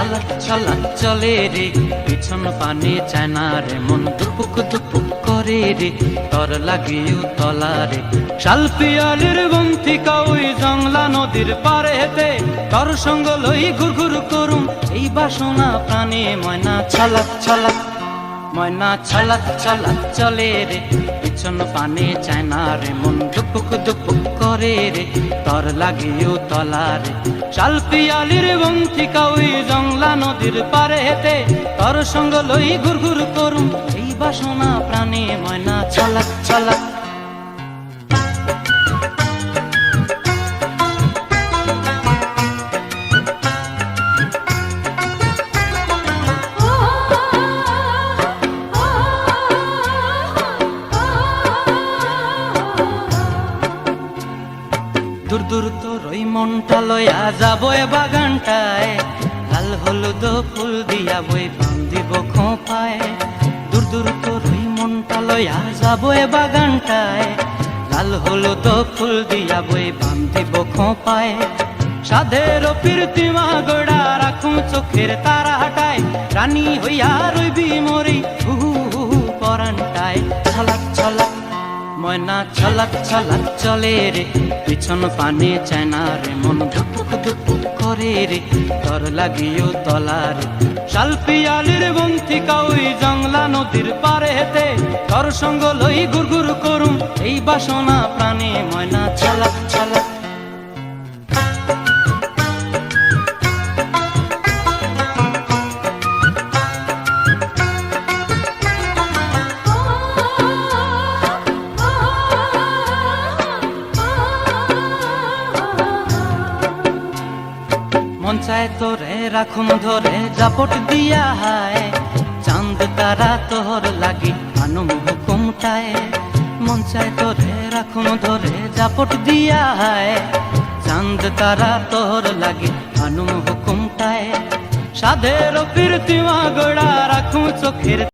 ছলাক ছলাক চলে রে, পিছন পানে চায় না রে, মন দুপুক দুপুক করে রে, তর লাগিও তলা রে। শাল পিয়ালির বন্থিকা ওই জংলা নদীর পারে হেতে, তর সঙ্গ লই ঘুর ঘুর করুম এই বাসনা প্রাণে। ময়না ছলাক ছলাক, ময়না ছলাক ছলাক চলে রে, পিছন পানে চায় না রে, মন দুপুক দুপুক করে রে, তর লাগিও তলা রে। শাল পিয়ালির বন্থিকা ওই জংলা নদীর পারে হেতে, তর সঙ্গ লই ঘুর ঘুর করুম এই বাসনা প্রাণে। ময়না ছলাক ছলাক। দূর দূর তোর ওই মনটা লইয়া যাবো এ বাগানটায়, লাল হলুদ ফুল দিয়া বই বান্ধিব খোঁপায়। দূর দূর তোর ওই মনটা লইয়া যাবো এ বাগানটায়, লাল হলুদ ফুল দিয়া বই বান্ধিব খোঁপায়। সাধের প্রীতিমা গোড়া রাখুম চোখের তারা হাটায়, রানী হইয়া রইবি মরি হুহু হুহু পরানটায়। ছলাক ছলাক, ময়না ছলাক ছলাক চলে রে, পিছন পানে চায় না রে, মন ধুপুক ধুপুক করে রে, তর লাগিও তলা রে। শাল পিয়ালির বন্থিকা ওই জংলা নদীর পারে হেতে, তর সঙ্গ লই ঘুর ঘুর করুম এই বাসনা প্রাণে। ময়না ছলাক ছলাক। মন চায় তোরে রাখুম ধরে জাপট দিয়া হায়, চাঁদ তারা তোর লাগি আনুম হুকুমটায়। মন চায় তোরে রাখুম ধরে জাপট দিয়া হায়, চাঁদ তারা তোর লাগি আনুম হুকুমটায়। সাধের প্রীতিমা গোড়া রাখুম চোখের